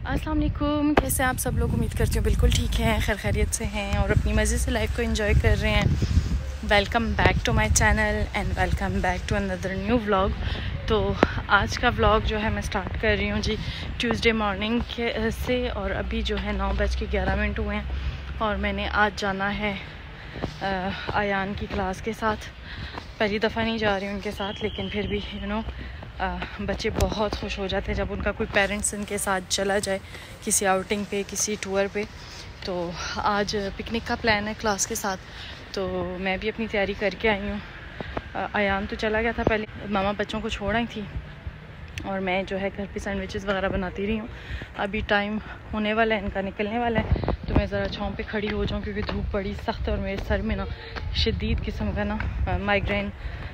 अस्सलाम वालेकुम, कैसे आप सब लोग? उम्मीद करती हूँ बिल्कुल ठीक हैं, खैर खैरियत से हैं और अपनी मज़े से लाइफ को एंजॉय कर रहे हैं। Welcome back to my channel and welcome back to another new vlog. तो आज का व्लॉग जो है मैं स्टार्ट कर रही हूँ जी ट्यूसडे मॉर्निंग के से, और अभी जो है 9:11 हुए हैं और मैंने आज जाना है आयान की क्लास के साथ। पहली दफ़ा नहीं जा रही हूँ उनके साथ, लेकिन फिर भी बच्चे बहुत खुश हो जाते हैं जब उनका कोई पेरेंट्स इनके साथ चला जाए किसी आउटिंग पे, किसी टूर पे। तो आज पिकनिक का प्लान है क्लास के साथ, तो मैं भी अपनी तैयारी करके आई हूँ। आयान तो चला गया था पहले, मामा बच्चों को छोड़ आई थी और मैं जो है घर पे सैंडविचेस वगैरह बनाती रही हूँ। अभी टाइम होने वाला है, इनका निकलने वाला है, तो मैं ज़रा छाँव पे खड़ी हो जाऊँ क्योंकि धूप बड़ी सख्त है और मेरे सर में ना शदीद किस्म का ना माइग्रेन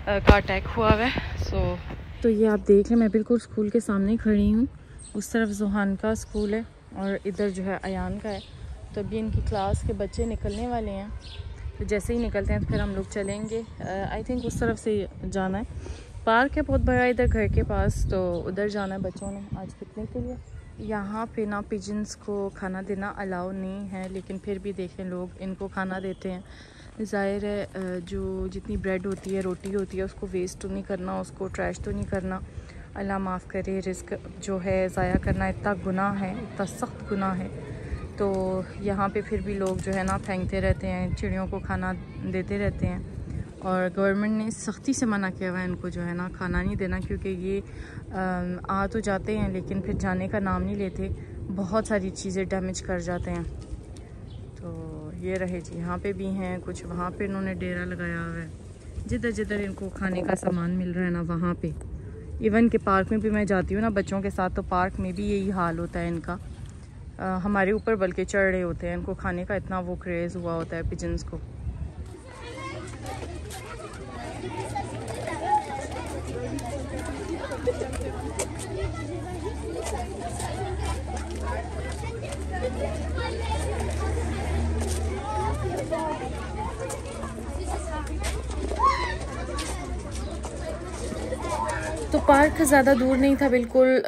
का अटैक हुआ हुआ है। तो ये आप देख लें, मैं बिल्कुल स्कूल के सामने खड़ी हूँ। उस तरफ जुहान का स्कूल है और इधर जो है अयान का है। तो अभी इनकी क्लास के बच्चे निकलने वाले हैं, तो जैसे ही निकलते हैं तो फिर हम लोग चलेंगे। आई थिंक उस तरफ से जाना है, पार्क है बहुत बड़ा इधर घर के पास, तो उधर जाना है बच्चों ने आज पिकनिक के लिए। यहाँ पे ना पिजन्स को खाना देना अलाउ नहीं है, लेकिन फिर भी देखें लोग इनको खाना देते हैं। ज़ाहिर है जो जितनी ब्रेड होती है, रोटी होती है, उसको वेस्ट तो नहीं करना, उसको ट्रैश तो नहीं करना। अल्लाह माफ़ करे, रिस्क जो है ज़ाया करना इतना गुनाह है, इतना सख्त गुनाह है। तो यहाँ पे फिर भी लोग जो है ना फेंकते रहते हैं, चिड़ियों को खाना देते रहते हैं। और गवर्नमेंट ने सख्ती से मना किया हुआ है इनको जो है ना खाना नहीं देना, क्योंकि ये आ तो जाते हैं लेकिन फिर जाने का नाम नहीं लेते, बहुत सारी चीज़ें डैमेज कर जाते हैं। तो ये रहे जी, यहाँ पे भी हैं कुछ, वहाँ पे इन्होंने डेरा लगाया हुआ है। जिधर जिधर इनको खाने का सामान मिल रहा है ना वहाँ पे। इवन के पार्क में भी मैं जाती हूँ ना बच्चों के साथ, तो पार्क में भी यही हाल होता है इनका। हमारे ऊपर बल्कि चढ़ रहे होते हैं, इनको खाने का इतना वो क्रेज़ हुआ होता है पिजन्स को। तो पार्क ज़्यादा दूर नहीं था, बिल्कुल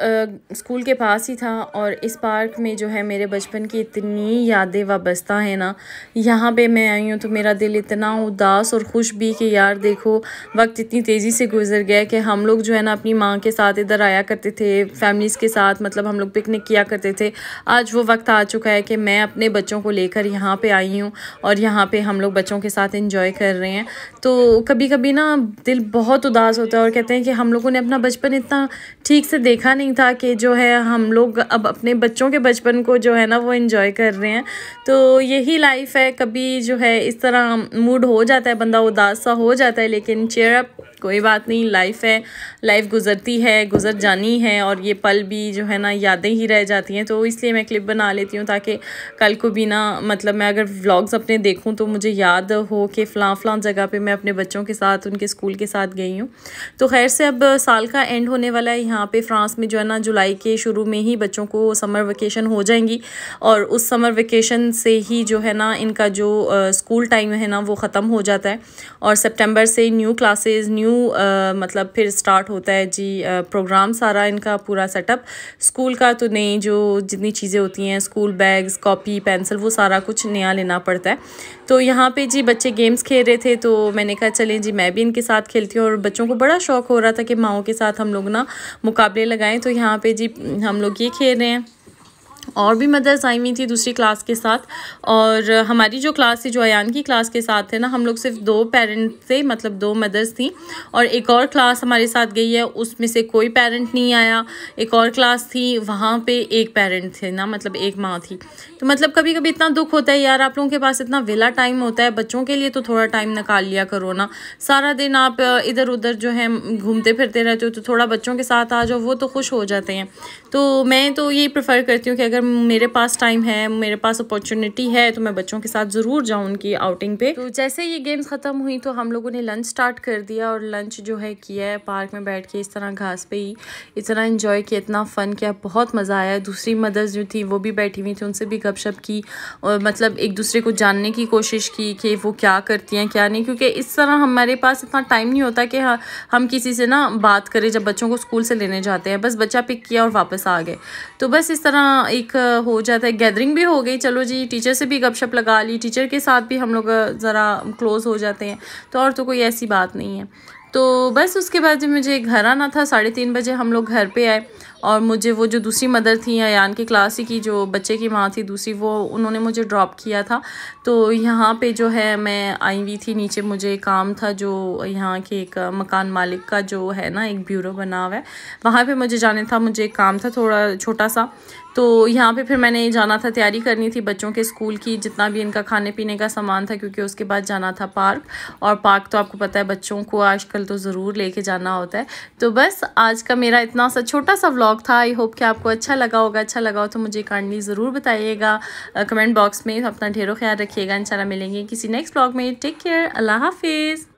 स्कूल के पास ही था। और इस पार्क में जो है मेरे बचपन की इतनी यादें वाबस्ता हैं ना। यहाँ पे मैं आई हूँ तो मेरा दिल इतना उदास और खुश भी कि यार देखो वक्त इतनी तेज़ी से गुजर गया कि हम लोग जो है ना अपनी माँ के साथ इधर आया करते थे, फैमिलीज़ के साथ, मतलब हम लोग पिकनिक किया करते थे। आज वो वक्त आ चुका है कि मैं अपने बच्चों को लेकर यहाँ पर आई हूँ और यहाँ पर हम लोग बच्चों के साथ इंजॉय कर रहे हैं। तो कभी कभी ना दिल बहुत उदास होता है और कहते हैं कि हम लोगों ने अपना बचपन इतना ठीक से देखा नहीं था कि जो है हम लोग अब अपने बच्चों के बचपन को जो है ना वो एंजॉय कर रहे हैं। तो यही लाइफ है, कभी जो है इस तरह मूड हो जाता है, बंदा उदास सा हो जाता है, लेकिन चेयर अप, कोई बात नहीं, लाइफ है, लाइफ गुजरती है, गुजर जानी है, और ये पल भी जो है ना यादें ही रह जाती हैं। तो इसलिए मैं क्लिप बना लेती हूँ ताकि कल को भी ना, मतलब मैं अगर व्लॉग्स अपने देखूँ तो मुझे याद हो कि फ़लाँ जगह पे मैं अपने बच्चों के साथ उनके स्कूल के साथ गई हूँ। तो खैर से अब साल का एंड होने वाला है। यहाँ पे फ्रांस में जो है ना जुलाई के शुरू में ही बच्चों को समर वेकेशन हो जाएंगी, और उस समर वेकेशन से ही जो है ना इनका जो स्कूल टाइम है ना वो ख़त्म हो जाता है, और सितंबर से न्यू क्लासेस, न्यू मतलब फिर स्टार्ट होता है जी प्रोग्राम सारा इनका पूरा सेटअप स्कूल का। तो नई जो जितनी चीज़ें होती हैं, स्कूल बैग्स, कॉपी, पेंसिल, वो सारा कुछ नया लेना पड़ता है। तो यहाँ पे जी बच्चे गेम्स खेल रहे थे, तो मैंने कहा चलें जी मैं भी इनके साथ खेलती हूँ। और बच्चों को बड़ा शौक हो रहा था कि माओ के साथ हम लोग ना मुकाबले लगाएं। तो यहाँ पे जी हम लोग ये खेल रहे हैं, और भी मदर्स आई हुई थी दूसरी क्लास के साथ। और हमारी जो क्लास थी, जो अयान की क्लास के साथ थे ना, हम लोग सिर्फ 2 पेरेंट थे, मतलब 2 मदर्स थी, और एक और क्लास हमारे साथ गई है, उसमें से कोई पेरेंट नहीं आया। एक और क्लास थी, वहाँ पे एक पेरेंट थे ना, मतलब एक माँ थी। तो मतलब कभी कभी इतना दुख होता है यार, आप लोगों के पास इतना वेला टाइम होता है, बच्चों के लिए तो थोड़ा टाइम निकाल लिया करो ना। सारा दिन आप इधर उधर जो है घूमते फिरते रहते हो, तो थोड़ा बच्चों के साथ आ जाओ, वो तो खुश हो जाते हैं। तो मैं तो यही प्रेफर करती हूँ कि अगर मेरे पास टाइम है, मेरे पास अपॉर्चुनिटी है, तो मैं बच्चों के साथ ज़रूर जाऊँ उनकी आउटिंग पे। तो जैसे ये गेम्स ख़त्म हुई तो हम लोगों ने लंच स्टार्ट कर दिया, और लंच जो है किया है पार्क में बैठ के, इस तरह घास पे ही इतना एंजॉय किया, इतना फ़न किया, बहुत मज़ा आया। दूसरी मदर्स जो थी वो भी बैठी हुई थी, उनसे भी गपशप की, और मतलब एक दूसरे को जानने की कोशिश की कि वो क्या करती हैं क्या नहीं, क्योंकि इस तरह हमारे पास इतना टाइम नहीं होता कि हम किसी से ना बात करें जब बच्चों को स्कूल से लेने जाते हैं। बस बच्चा पिक किया और वापस आ गए। तो बस इस तरह एक एक हो जाता है, गैदरिंग भी हो गई, चलो जी टीचर से भी गपशप लगा ली, टीचर के साथ भी हम लोग ज़रा क्लोज़ हो जाते हैं, तो और तो कोई ऐसी बात नहीं है। तो बस उसके बाद जब मुझे घर आना था 3:30 बजे हम लोग घर पे आए, और मुझे वो जो दूसरी मदर थी अयान की क्लास की जो बच्चे की माँ थी दूसरी, वो उन्होंने मुझे ड्रॉप किया था। तो यहाँ पे जो है मैं आई हुई थी नीचे, मुझे काम था जो यहाँ के एक मकान मालिक का जो है ना एक ब्यूरो बना हुआ है, वहाँ पे मुझे जाने था, मुझे एक काम था थोड़ा छोटा सा। तो यहाँ पे फिर मैंने जाना था, तैयारी करनी थी बच्चों के स्कूल की, जितना भी इनका खाने पीने का सामान था, क्योंकि उसके बाद जाना था पार्क, और पार्क तो आपको पता है बच्चों को आजकल तो ज़रूर लेके जाना होता है। तो बस आज का मेरा इतना सा छोटा सा व्लॉग था। आई होप कि आपको अच्छा लगा होगा। अच्छा लगा हो तो मुझे काइंडली ज़रूर बताइएगा कमेंट बॉक्स में। अपना ढेरों ख्याल रखिएगा। इंशाल्लाह मिलेंगे किसी नेक्स्ट व्लॉग में। टेक केयर, अल्लाह हाफिज़।